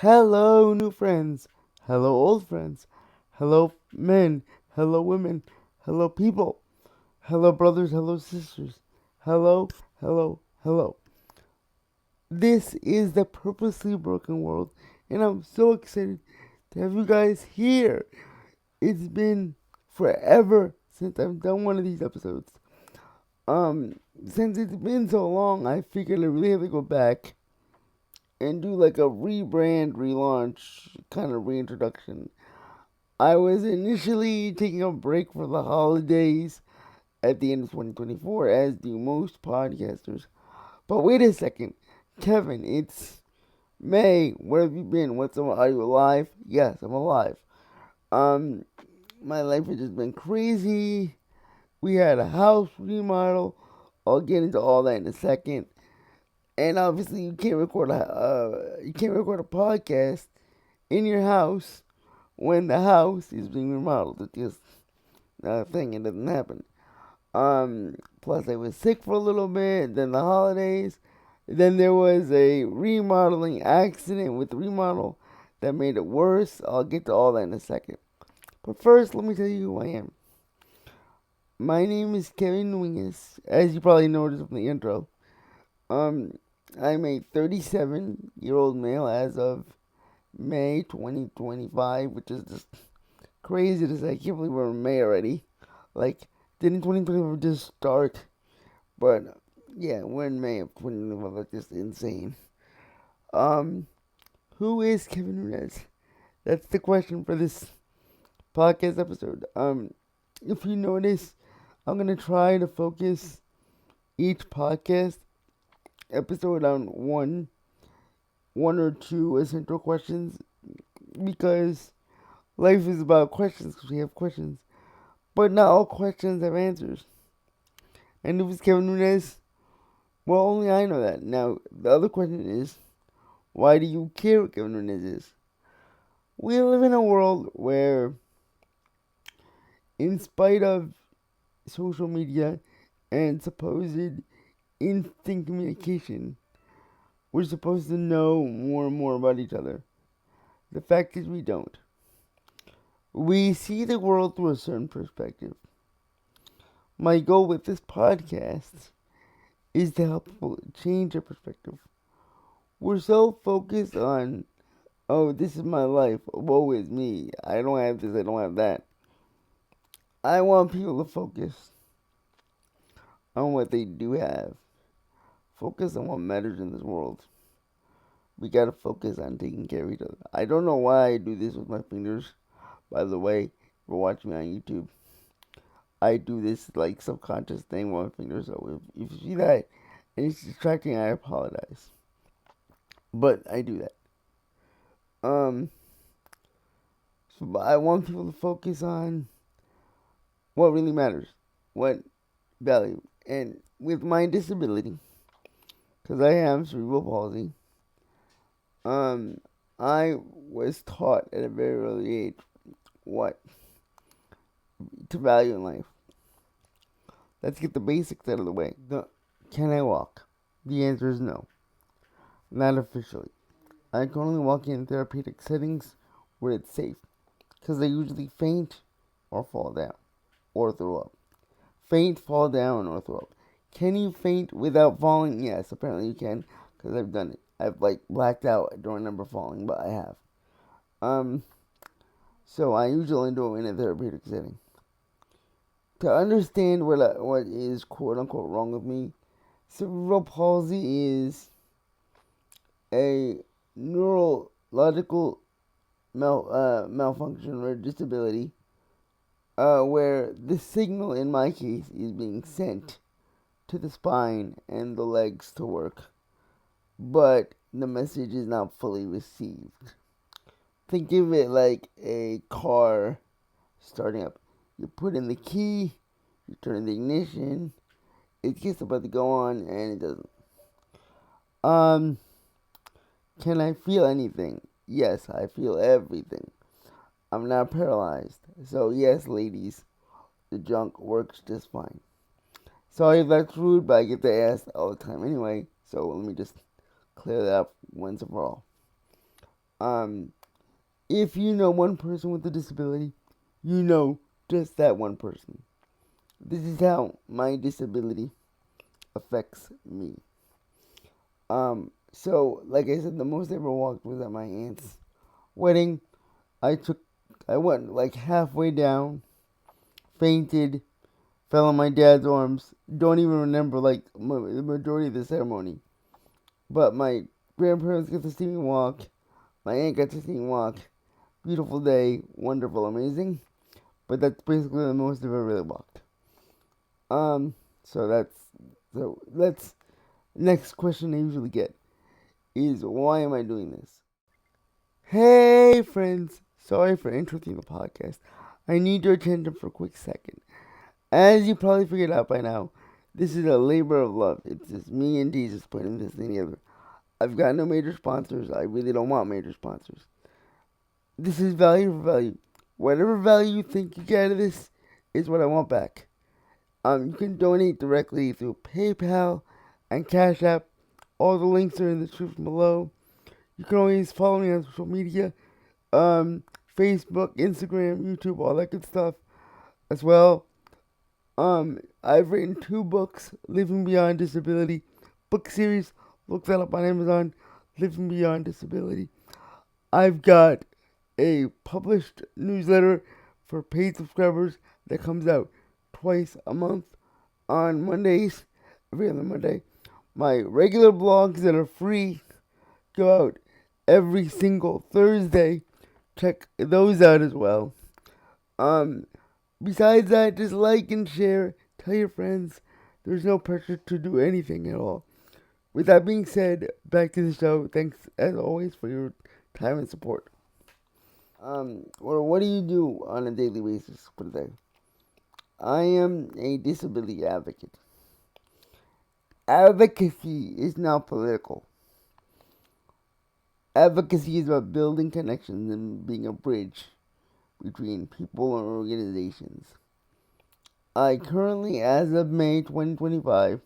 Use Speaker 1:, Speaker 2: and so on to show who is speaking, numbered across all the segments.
Speaker 1: Hello, new friends. Hello, old friends. Hello, men. Hello, women. Hello, people. Hello, brothers. Hello, sisters. Hello, hello, hello. This is the Purposely Broken World, and I'm so excited to have you guys here. It's been forever since I've done one of these episodes. Since it's been so long, I figured I really have to go back and do like a rebrand, relaunch, kind of reintroduction. I was initially taking a break for the holidays at the end of 2024, as do most podcasters. But wait a second, Kevin, it's May. Where have you been? Are you alive? Yes, I'm alive. Um, my life has just been crazy. We had a house remodel. I'll get into all that in a second. And obviously, you can't record a podcast in your house when the house is being remodeled. It's just not a thing. It doesn't happen. Plus I was sick for a little bit. Then the holidays. Then there was a remodeling accident with the remodel that made it worse. I'll get to all that in a second. But first, let me tell you who I am. My name is Kevin Winges, as you probably noticed from the intro. Um, I'm a 37-year-old male as of May 2025, which is just crazy to say. I can't believe we're in May already. Like, didn't 2025 just start? But yeah, we're in May of 2025. That's just insane. Um, who is Kevin Nunez? That's the question for this podcast episode. If you notice, I'm gonna try to focus each podcast episode on one or two essential questions because life is about questions because we have questions. But not all questions have answers. And if it's Kevin Nunez, well, only I know that. Now, the other question is, why do you care what Kevin Nunez is? We live in a world where, in spite of social media and supposed instant communication, we're supposed to know more and more about each other. The fact is, we don't. We see the world through a certain perspective. My goal with this podcast is to help people change their perspective. We're so focused on, oh, this is my life, woe is me, I don't have this, I don't have that. I want people to focus on what they do have. Focus on what matters in this world. We gotta focus on taking care of each other. I don't know why I do this with my fingers. By the way, if you're watching me on YouTube, I do this like subconscious thing with my fingers. So if you see that and it's distracting, I apologize. But I do that. Um, but I want people to focus on what really matters, what value. And with my disability, because I have cerebral palsy, um, I was taught at a very early age what to value in life. Let's get the basics out of the way. Can I walk? The answer is no. Not officially. I can only walk in therapeutic settings where it's safe, because I usually faint or fall down or throw up. Faint, fall down, or throw up. Can you faint without falling? Yes, apparently you can, because I've done it. I've like blacked out. I don't remember falling, but I have. So I usually do it in a therapeutic setting. To understand what is quote unquote wrong with me, cerebral palsy is a neurological malfunction or disability where the signal in my case is being sent to the spine and the legs to work, but the message is not fully received. Think of it like a car starting up. You put in the key, you turn the ignition, it gets about to go on, and it doesn't. Can I feel anything? Yes, I feel everything. I'm not paralyzed. So yes, ladies, the junk works just fine. Sorry if that's rude, but I get to ask all the time anyway, so let me just clear that up once and for all. If you know one person with a disability, you know just that one person. This is how my disability affects me. So like I said, the most I ever walked was at my aunt's wedding. I went like halfway down, fainted, fell in my dad's arms. Don't even remember like the majority of the ceremony. But my grandparents got to see me walk. My aunt got to see me walk. Beautiful day, wonderful, amazing. But that's basically the most I've ever really walked. So let's next question I usually get is why am I doing this? Hey friends, sorry for interrupting the podcast. I need your attention for a quick second. As you probably figured out by now, this is a labor of love. It's just me and Jesus putting this thing together. I've got no major sponsors. I really don't want major sponsors. This is value for value. Whatever value you think you get out of this is what I want back. You can donate directly through PayPal and Cashapp. All the links are in the description below. You can always follow me on social media, Facebook, Instagram, YouTube, all that good stuff as well. I've written 2 books, Living Beyond Disability book series. Look that up on Amazon, Living Beyond Disability. I've got a published newsletter for paid subscribers that comes out twice a month on Mondays, every other Monday. My regular blogs that are free go out every single Thursday. Check those out as well. Besides that, just like and share, tell your friends. There's no pressure to do anything at all. With that being said, back to the show. Thanks as always for your time and support. What do you do on a daily basis for the day? I am a disability advocate. Advocacy is not political. Advocacy is about building connections and being a bridge between people and organizations. I currently, as of May 2025,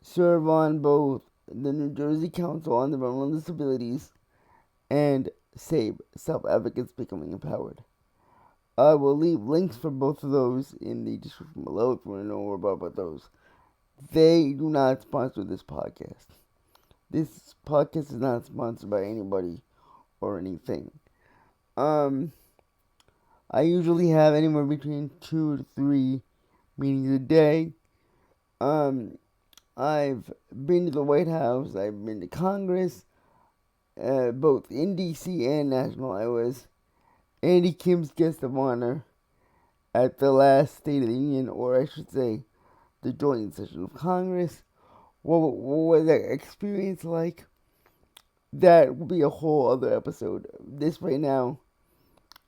Speaker 1: serve on both the New Jersey Council on Developmental Disabilities and SABE, Self-Advocates Becoming Empowered. I will leave links for both of those in the description below if you want to know more about those. They do not sponsor this podcast. This podcast is not sponsored by anybody or anything. I usually have anywhere between 2 to 3 meetings a day. I've been to the White House. I've been to Congress, both in D.C. and national. I was Andy Kim's guest of honor at the last State of the Union, or I should say, the joint session of Congress. What was that experience like? That will be a whole other episode. This right now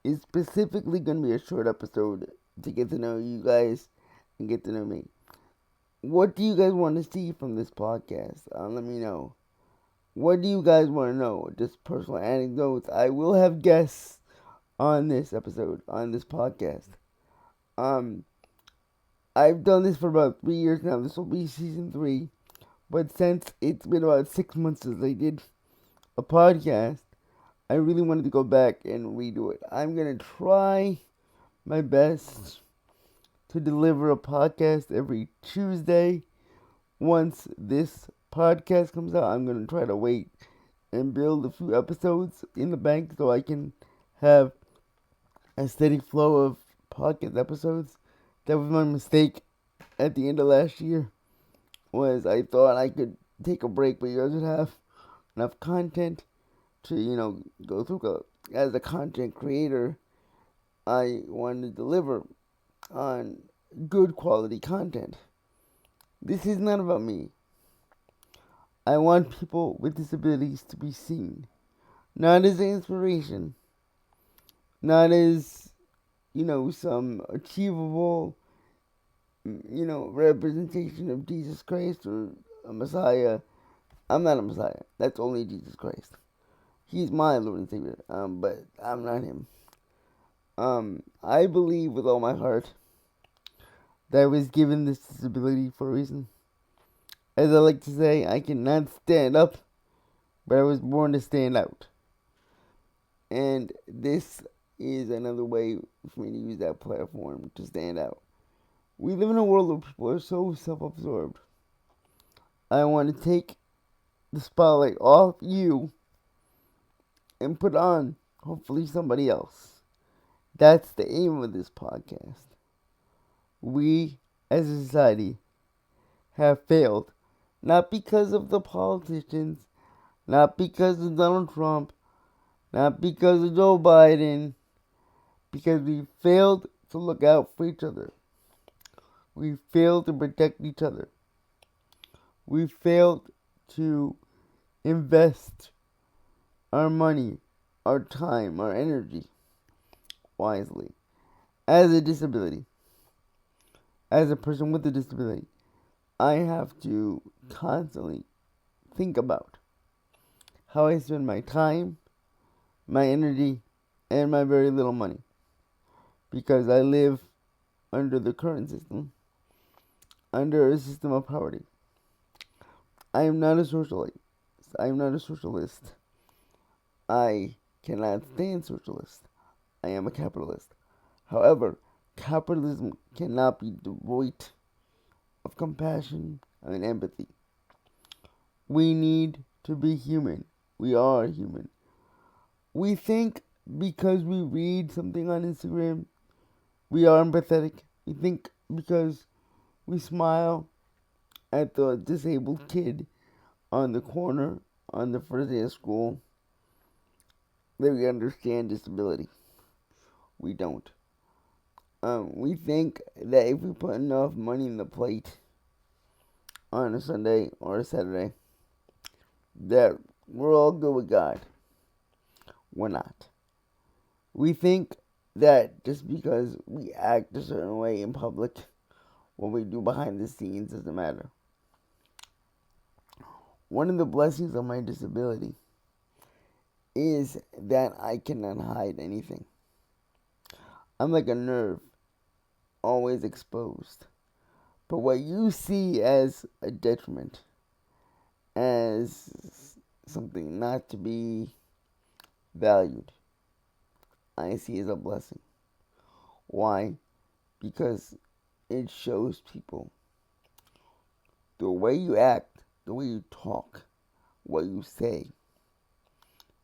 Speaker 1: is specifically going to be a short episode to get to know you guys and get to know me. What do you guys want to see from this podcast? Let me know. What do you guys want to know? Just personal anecdotes. I will have guests on this episode, on this podcast. I've done this for about 3 years now. This will be season 3. But since it's been about 6 months since I did a podcast, I really wanted to go back and redo it. I'm going to try my best to deliver a podcast every Tuesday. Once this podcast comes out, I'm going to try to wait and build a few episodes in the bank so I can have a steady flow of podcast episodes. That was my mistake at the end of last year, was I thought I could take a break, but you guys would have enough content to, go through. As a content creator, I want to deliver on good quality content. This is not about me. I want people with disabilities to be seen. Not as an inspiration. Not as, some achievable, representation of Jesus Christ or a Messiah. I'm not a Messiah. That's only Jesus Christ. He's my Lord and Savior, but I'm not him. I believe with all my heart that I was given this disability for a reason. As I like to say, I cannot stand up, but I was born to stand out. And this is another way for me to use that platform to stand out. We live in a world where people are so self-absorbed. I want to take the spotlight off you and put on, hopefully, somebody else. That's the aim of this podcast. We, as a society, have failed. Not because of the politicians, not because of Donald Trump, not because of Joe Biden, because we failed to look out for each other. We failed to protect each other. We failed to invest our money, our time, our energy wisely. As a disability, as a person with a disability, I have to constantly think about how I spend my time, my energy, and my very little money. Because I live under the current system, under a system of poverty. I am not a socialite. I am not a socialist. I cannot stand socialist. I am a capitalist. However, capitalism cannot be devoid of compassion and empathy. We need to be human. We are human. We think because we read something on Instagram, we are empathetic. We think because we smile at the disabled kid on the corner on the first day of school that we understand disability. We don't. We think that if we put enough money in the plate on a Sunday or a Saturday, that we're all good with God. We're not. We think that just because we act a certain way in public, what we do behind the scenes doesn't matter. One of the blessings of my disability is that I cannot hide anything. I'm like a nerve, always exposed. But what you see as a detriment, as something not to be valued, I see as a blessing. Why? Because it shows people the way you act, the way you talk, what you say,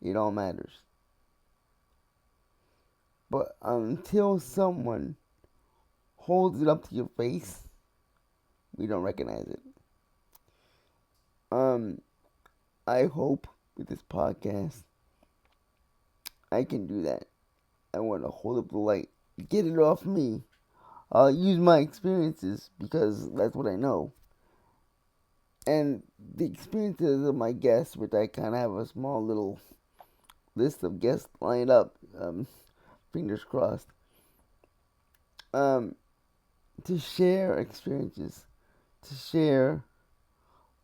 Speaker 1: it all matters. But until someone holds it up to your face, we don't recognize it. I hope with this podcast I can do that. I want to hold up the light, get it off me. I'll use my experiences because that's what I know. And the experiences of my guests, which I kind of have a small little list of guests lined up, fingers crossed, to share experiences, to share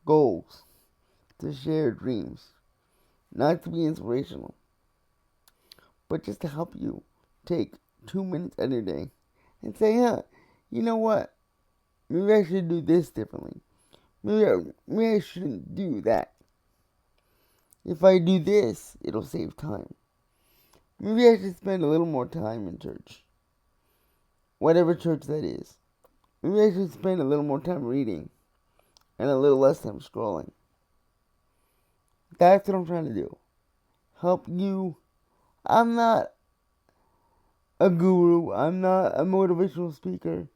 Speaker 1: goals, to share dreams, not to be inspirational, but just to help you take 2 minutes out of your day and say, you know what? Maybe I should do this differently. Maybe I shouldn't do that. If I do this, it'll save time. Maybe I should spend a little more time in church. Whatever church that is. Maybe I should spend a little more time reading and a little less time scrolling. That's what I'm trying to do. Help you. I'm not a guru. I'm not a motivational speaker.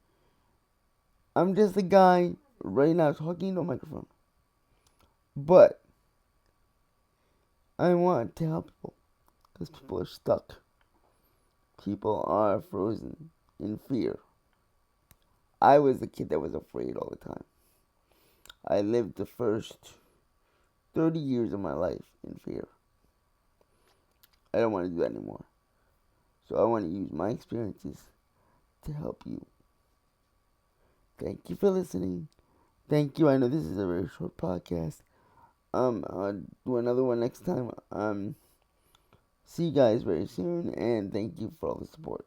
Speaker 1: I'm just a guy right now talking into a microphone. But I want to help people because people are stuck. People are frozen in fear. I was the kid that was afraid all the time. I lived the first 30 years of my life in fear. I don't want to do that anymore. So I want to use my experiences to help you. Thank you for listening. Thank you. I know this is a very short podcast. I'll do another one next time. See you guys very soon, and thank you for all the support.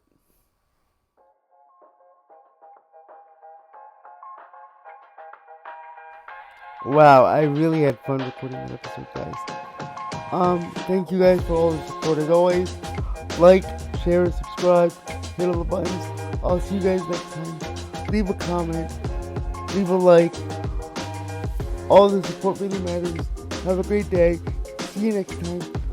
Speaker 1: Wow, I really had fun recording that episode, guys. Thank you guys for all the support as always. Like, share, subscribe, hit all the buttons. I'll see you guys next time. Leave a comment, leave a like. All the support really matters. Have a great day. See you next time.